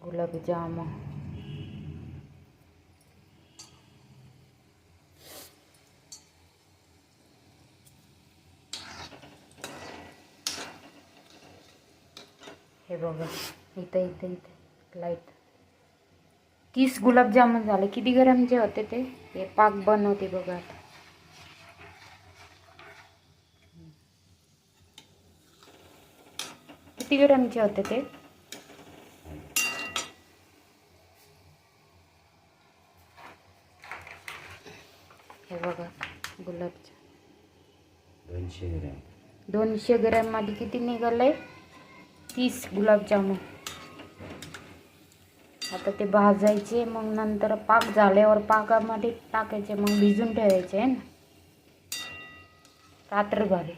गुलाबजाम हे बघा इथं इथं इथं लाईट 30 गुलाबजामुन झाले. किती ग्रॅमचे होते ते? हे पाक बनवते बघा आता. किती ग्रॅमचे होते ते? हे बघा गुलाबजाम 200 ग्रॅम. 200 ग्रॅम मध्ये किती निघाले? 30 गुलाबजामुन. आता ते भाजायचे, मग नंतर पाक झाल्यावर पाकामध्ये टाकायचे, मग भिजून ठेवायचे आहे ना रात्रभर.